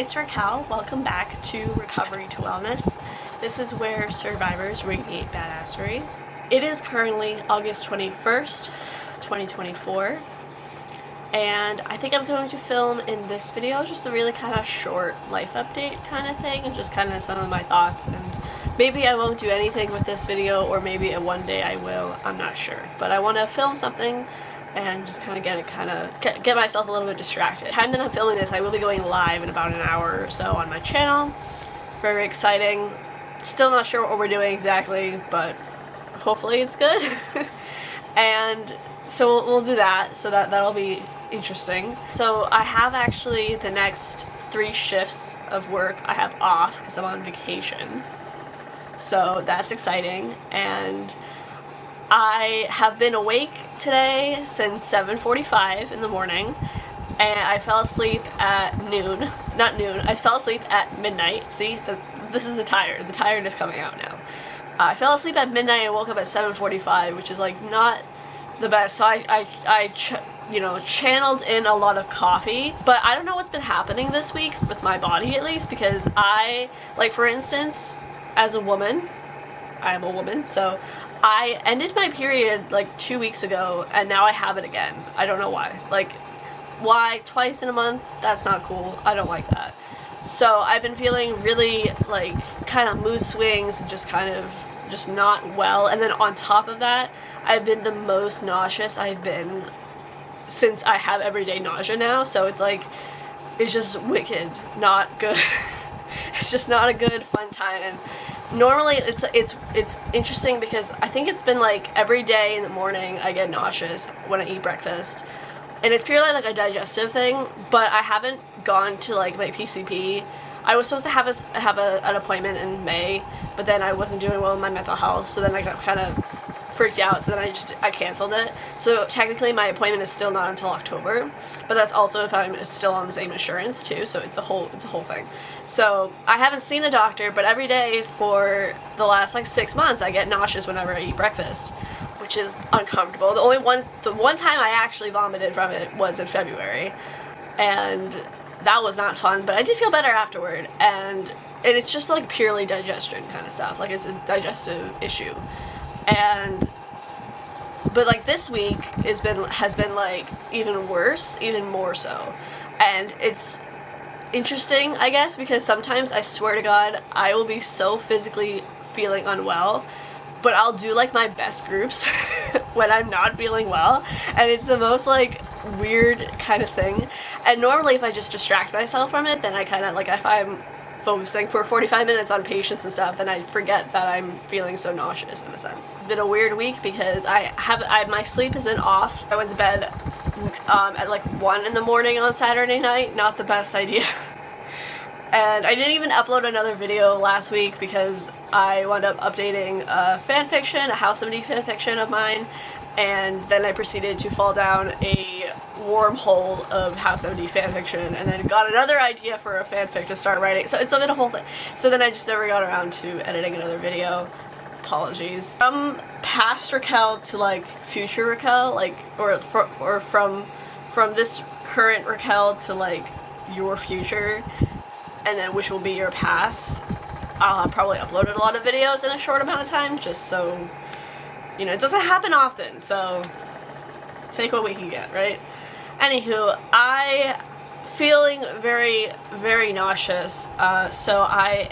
it's Raquel. Welcome back to Recovery to Wellness. This is where survivors radiate badassery. It is currently August 21st, 2024, and I think I'm going to film in this video just a really kind of short life update kind of thing, and just kind of some of my thoughts, and maybe I won't do anything with this video, or maybe one day I will, I'm not sure. But I want to film something and just kind of get myself a little bit distracted. The time that I'm filming this, I will be going live in about an hour or so on my channel. Very exciting. Still not sure what we're doing exactly, but hopefully it's good. And so we'll do that, so that'll be interesting. So I have actually the next 3 shifts of work I have off because I'm on vacation. So that's exciting, and I have been awake today since 7:45 in the morning, and I fell asleep at noon. Not noon, I fell asleep at midnight. See, this is the tired. The tired is coming out now. I fell asleep at midnight and woke up at 7:45, which is like not the best. So I channeled in a lot of coffee, but I don't know what's been happening this week with my body, at least, because for instance, as a woman, I am a woman, so I ended my period like 2 weeks ago, and now I have it again. I don't know why. Like, why twice in a month? That's not cool. I don't like that. So I've been feeling really like kind of mood swings and just not well. And then on top of that, I've been the most nauseous I've been since I have everyday nausea now. So it's like, it's just wicked, not good. It's just not a good fun time. And normally it's interesting because I think it's been like every day in the morning I get nauseous when I eat breakfast, and it's purely like a digestive thing. But I haven't gone to like my PCP. I was supposed to have an appointment in May, but then I wasn't doing well with my mental health, so then I got kind of freaked out, so then I canceled it. So technically my appointment is still not until October, but that's also if I'm still on the same insurance too, so it's a whole thing. So I haven't seen a doctor, but every day for the last like 6 months I get nauseous whenever I eat breakfast, which is uncomfortable. The one time I actually vomited from it was in February, and that was not fun, but I did feel better afterward. And it's just like purely digestion kind of stuff, like it's a digestive issue. But like this week has been like even worse, even more so. And it's interesting, I guess, because sometimes I swear to God I will be so physically feeling unwell, but I'll do like my best groups when I'm not feeling well, and it's the most like weird kind of thing. And normally if I just distract myself from it, then I kind of like, if I'm focusing for 45 minutes on patients and stuff, then I forget that I'm feeling so nauseous in a sense. It's been a weird week because my sleep has been off. I went to bed at like 1 in the morning on Saturday night. Not the best idea. And I didn't even upload another video last week because I wound up updating a fanfiction, a House MD fanfiction of mine, and then I proceeded to fall down a wormhole of House MD fanfiction, and then got another idea for a fanfic to start writing. So it's been a whole thing. So then I just never got around to editing another video. Apologies. From past Raquel to like future Raquel, like or from this current Raquel to like your future, and then which will be your past. I'll have probably uploaded a lot of videos in a short amount of time, just so you know, it doesn't happen often, so take what we can get, right? Anywho, I feeling very, very nauseous, so I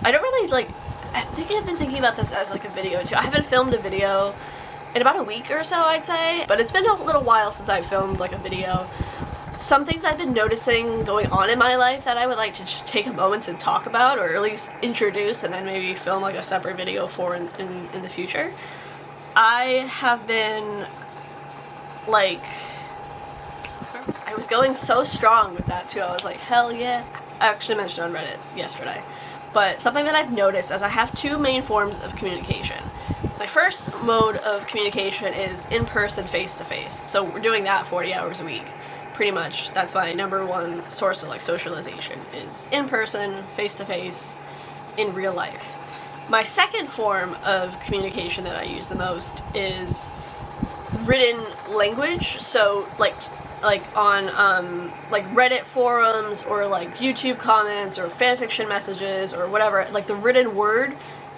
don't really like, I think I've been thinking about this as like a video too. I haven't filmed a video in about a week or so, I'd say, but it's been a little while since I filmed like a video. Some things I've been noticing going on in my life that I would like to take a moment to talk about, or at least introduce, and then maybe film like a separate video for in the future. I have been like, I was going so strong with that too. I was like, hell yeah. I actually mentioned on Reddit yesterday. But something that I've noticed is I have 2 main forms of communication. My first mode of communication is in-person, face-to-face. So we're doing that 40 hours a week. Pretty much, that's my number 1 source of like socialization, is in-person, face-to-face, in real life. My second form of communication that I use the most is written language, so like like on like Reddit forums or like YouTube comments or fanfiction messages or whatever, like the written word,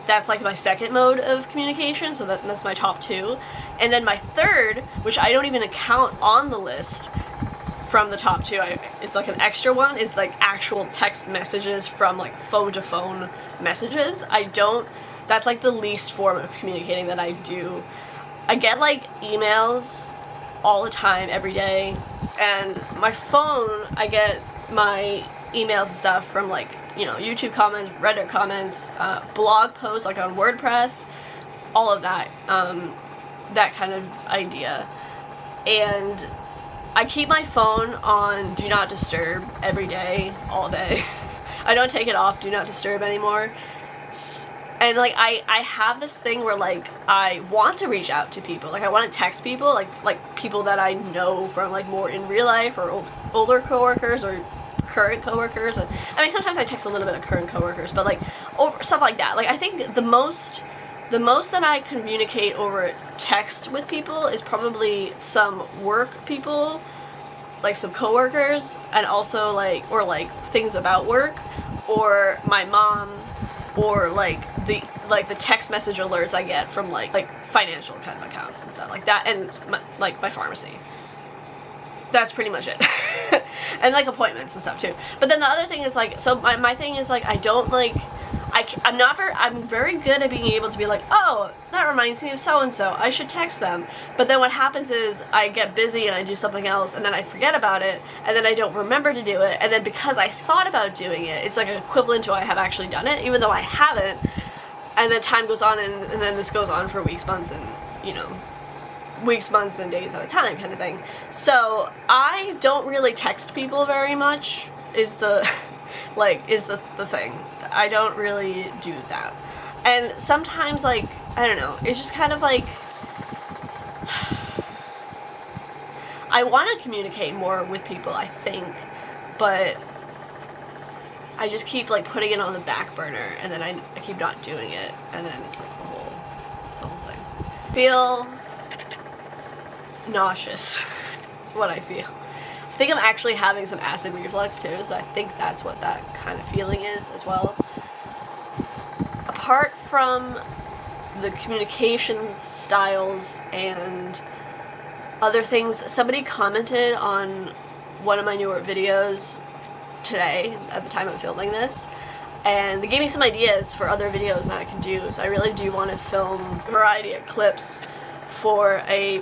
that's like my second mode of communication, so that's my top two. And then my third, which I don't even count on the list from the top two, it's like an extra one, is like actual text messages from like phone to phone messages. That's like the least form of communicating that I do. I get like emails all the time, every day, and my phone, I get my emails and stuff from like, you know, YouTube comments, Reddit comments, blog posts like on WordPress, all of that, that kind of idea. And I keep my phone on Do Not Disturb every day, all day. I don't take it off Do Not Disturb anymore. And like I have this thing where like I want to reach out to people, like I want to text people, like people that I know from like more in real life or older coworkers or current coworkers. I mean, sometimes I text a little bit of current coworkers, but like over stuff like that. Like I think the most that I communicate over text with people is probably some work people, like some coworkers, and also like, or like things about work, or my mom, or like the text message alerts I get from like financial kind of accounts and stuff like that, and my pharmacy. That's pretty much it. And like appointments and stuff too. But then the other thing is like, so my thing is like, I don't like, I'm very good at being able to be like, oh, that reminds me of so-and-so, I should text them. But then what happens is I get busy and I do something else, and then I forget about it, and then I don't remember to do it, and then because I thought about doing it, it's like equivalent to I have actually done it, even though I haven't, and then time goes on, and then this goes on for weeks, months, and, you know, weeks, months, and days at a time kind of thing. So I don't really text people very much, is the thing. I don't really do that. And sometimes, like, I don't know, it's just kind of like, I want to communicate more with people, I think, but I just keep, like, putting it on the back burner, and then I keep not doing it, and then it's like it's a whole thing. I feel nauseous. That's what I feel. I think I'm actually having some acid reflux too, so I think that's what that kind of feeling is as well. Apart from the communications styles and other things, somebody commented on one of my newer videos today, at the time I'm filming this, and they gave me some ideas for other videos that I can do, so I really do want to film a variety of clips for a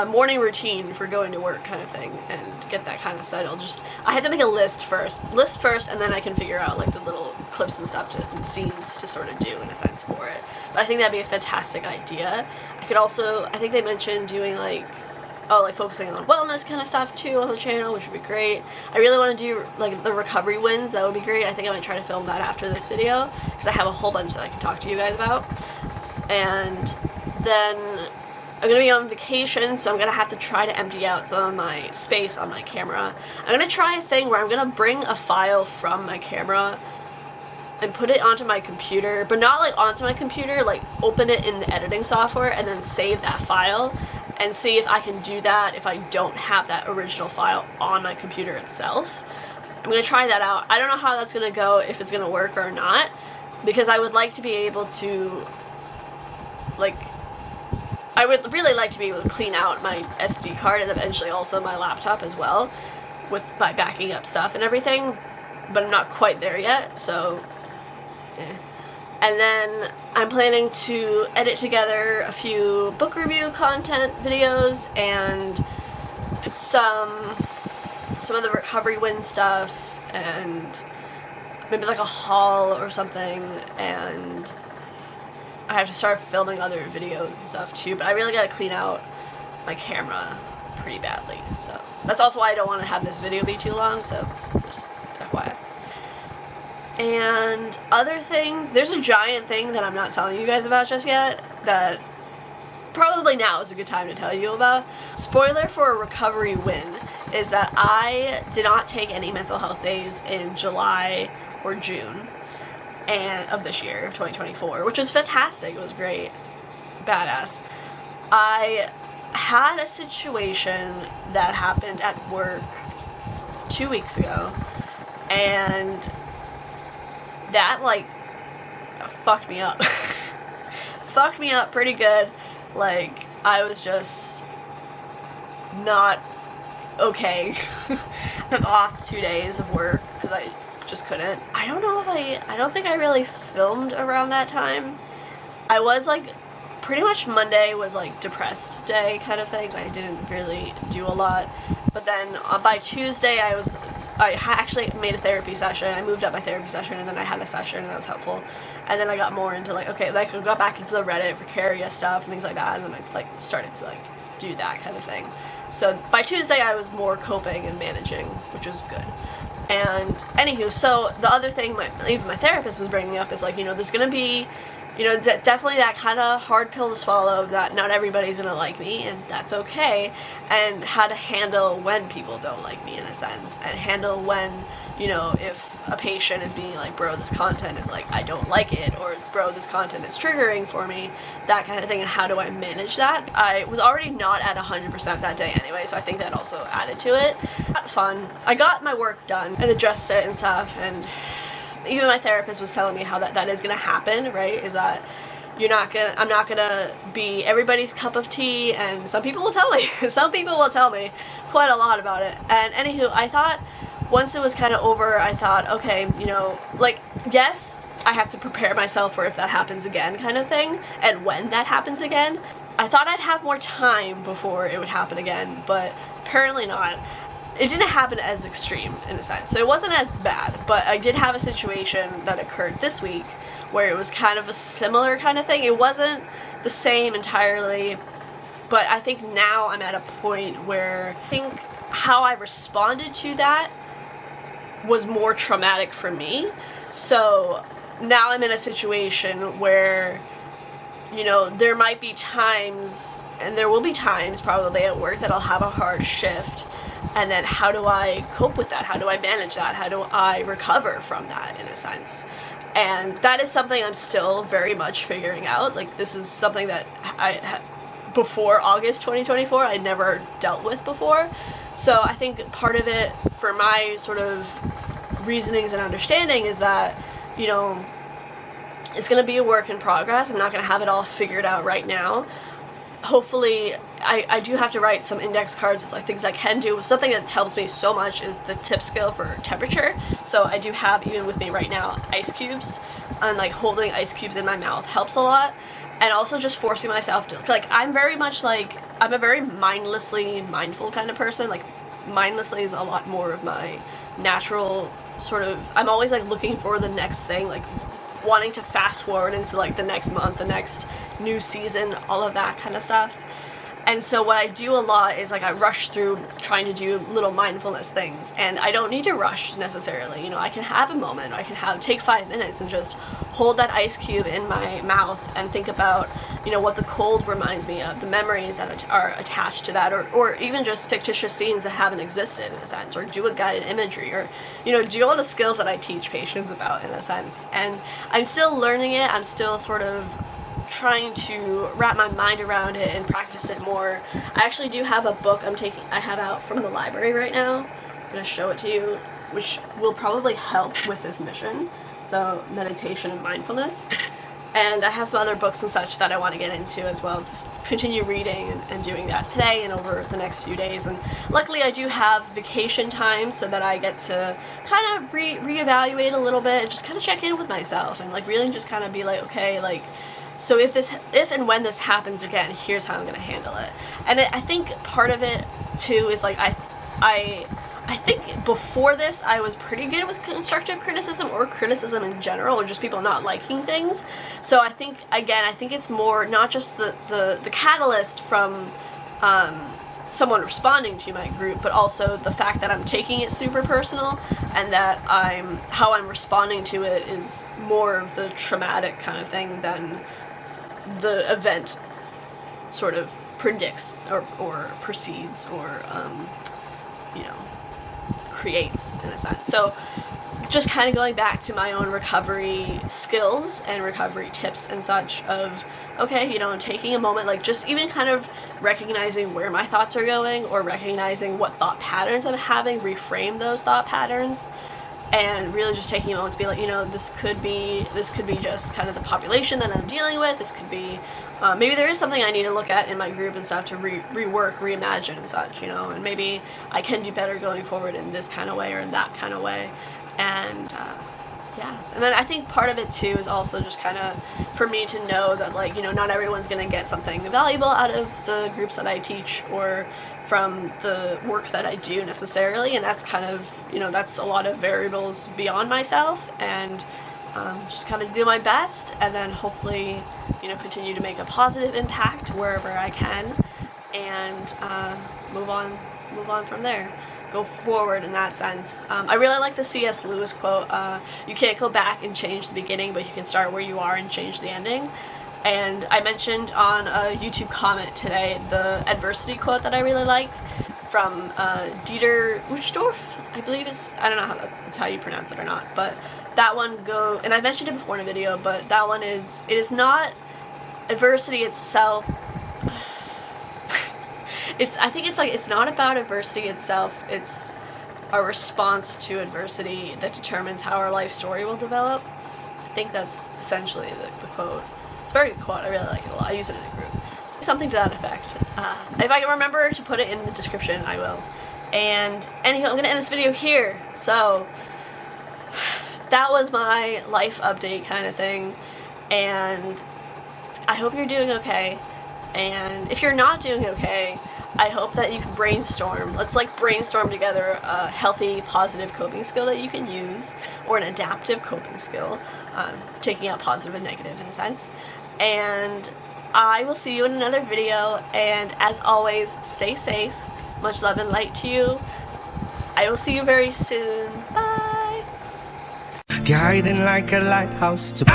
morning routine for going to work kind of thing, and get that kind of settled. I have to make a list first, and then I can figure out like the little clips and stuff and scenes to sort of do in a sense for it. But I think that'd be a fantastic idea. I could also, I think they mentioned doing like focusing on wellness kind of stuff too on the channel, which would be great. I really want to do like the recovery wins, that would be great. I think I might try to film that after this video, because I have a whole bunch that I can talk to you guys about. And then I'm going to be on vacation, so I'm going to have to try to empty out some of my space on my camera. I'm going to try a thing where I'm going to bring a file from my camera and put it onto my computer, but not like onto my computer, like open it in the editing software and then save that file, and see if I can do that if I don't have that original file on my computer itself. I'm going to try that out. I don't know how that's going to go, if it's going to work or not, because I would like to be able to, like, I would really like to be able to clean out my SD card and eventually also my laptop as well, by backing up stuff and everything, but I'm not quite there yet, so And then I'm planning to edit together a few book review content videos and some of the recovery win stuff, and maybe like a haul or something, and I have to start filming other videos and stuff too, but I really gotta clean out my camera pretty badly, so that's also why I don't want to have this video be too long, so just FYI. And other things, there's a giant thing that I'm not telling you guys about just yet, that probably now is a good time to tell you about. Spoiler for a recovery win is that I did not take any mental health days in July or June of this year, 2024, which was fantastic. It was great. Badass. I had a situation that happened at work 2 weeks ago, and that, like, fucked me up. Fucked me up pretty good. Like, I was just not okay. I'm off 2 days of work because I just couldn't. I don't think I really filmed around that time. I was, like, pretty much Monday was, like, depressed day kind of thing. I didn't really do a lot. But then by Tuesday, I actually made a therapy session. I moved up my therapy session, and then I had a session, and that was helpful. And then I got more into, like, okay, like, I got back into the Reddit precarious stuff and things like that, and then I, like, started to, like, do that kind of thing. So by Tuesday, I was more coping and managing, which was good. And anywho, so the other thing even my therapist was bringing up is, like, there's gonna be, definitely that kind of hard pill to swallow that not everybody's gonna like me, and that's okay, and how to handle when people don't like me, in a sense, and handle when, if a patient is being like, bro, this content is, like, I don't like it, or bro, this content is triggering for me, that kind of thing, and how do I manage that? I was already not at 100% that day anyway, so I think that also added to it. Fun. I got my work done and addressed it and stuff, and even my therapist was telling me how that is gonna happen, right? Is that I'm not gonna be everybody's cup of tea, and some people will tell me quite a lot about it. And anywho, I thought once it was kind of over, I thought, okay, like, yes, I have to prepare myself for if that happens again kind of thing, and when that happens again. I thought I'd have more time before it would happen again, but apparently not. It didn't happen as extreme, in a sense, so it wasn't as bad, but I did have a situation that occurred this week where it was kind of a similar kind of thing. It wasn't the same entirely, but I think now I'm at a point where I think how I responded to that was more traumatic for me. So now I'm in a situation where, there might be times, and there will be times probably at work, that I'll have a hard shift. And then how do I cope with that? How do I manage that? How do I recover from that, in a sense? And that is something I'm still very much figuring out. Like, this is something that before August 2024, I never dealt with before. So I think part of it, for my sort of reasonings and understanding, is that, it's going to be a work in progress. I'm not going to have it all figured out right now. Hopefully, I do have to write some index cards of, like, things I can do. Something that helps me so much is the tip scale for temperature. So I do have, even with me right now, ice cubes, and, like, holding ice cubes in my mouth helps a lot. And also just forcing myself to, like, I'm very much, like, I'm a very mindlessly mindful kind of person. Like, mindlessly is a lot more of my natural sort of, I'm always, like, looking for the next thing, like, wanting to fast forward into, like, the next month, the next new season, all of that kind of stuff. And so what I do a lot is, like, I rush through trying to do little mindfulness things, and I don't need to rush necessarily. I can have a moment, I can take 5 minutes and just hold that ice cube in my mouth and think about, what the cold reminds me of, the memories that are attached to that, or even just fictitious scenes that haven't existed, in a sense, or do a guided imagery, or, do all the skills that I teach patients about, in a sense. And I'm still learning it, I'm still sort of trying to wrap my mind around it and practice it more. I actually do have a book I have out from the library right now. I'm going to show it to you, which will probably help with this mission. So, meditation and mindfulness. And I have some other books and such that I want to get into as well. Just continue reading and doing that today and over the next few days. And luckily I do have vacation time so that I get to kind of reevaluate a little bit and just kind of check in with myself and, like, really just kind of be like, okay, like, so if and when this happens again, here's how I'm going to handle it. And I think part of it, too, is, like, I think before this, I was pretty good with constructive criticism, or criticism in general, or just people not liking things. So I think it's more not just the catalyst from someone responding to my group, but also the fact that I'm taking it super personal, and that how I'm responding to it is more of the traumatic kind of thing than the event sort of predicts or precedes, or creates, in a sense. So just kind of going back to my own recovery skills and recovery tips and such of, okay, you know, taking a moment, like just even kind of recognizing where my thoughts are going, or recognizing what thought patterns I'm having, reframe those thought patterns, and really just taking a moment to be like, you know, this could be just kind of the population that I'm dealing with. This could be, maybe there is something I need to look at in my group and stuff to rework, reimagine and such, you know, and maybe I can do better going forward in this kind of way or in that kind of way. And yes, and then I think part of it too is also just kind of for me to know that, like, you know, not everyone's going to get something valuable out of the groups that I teach or from the work that I do necessarily, and that's kind of, you know, that's a lot of variables beyond myself, and just kind of do my best, and then hopefully, you know, continue to make a positive impact wherever I can, and move on from there. Go forward in that sense. I really like the C.S. Lewis quote, you can't go back and change the beginning, but you can start where you are and change the ending. And I mentioned on a YouTube comment today the adversity quote that I really like from Dieter Uchtdorf, I believe is, I don't know how that's how you pronounce it or not, but that one and I mentioned it before in a video, but that one is, it is not adversity itself. I think it's like, it's not about adversity itself, it's our response to adversity that determines how our life story will develop. I think that's essentially the quote. It's a very good quote, I really like it a lot, I use it in a group. Something to that effect. If I can remember to put it in the description, I will. And anyhow, I'm gonna end this video here. So, that was my life update kind of thing, and I hope you're doing okay. And if you're not doing okay, I hope that you can brainstorm. Let's like brainstorm together a healthy, positive coping skill that you can use, or an adaptive coping skill, taking out positive and negative in a sense. And I will see you in another video, and as always, stay safe. Much love and light to you. I will see you very soon. Bye! Guiding like a lighthouse to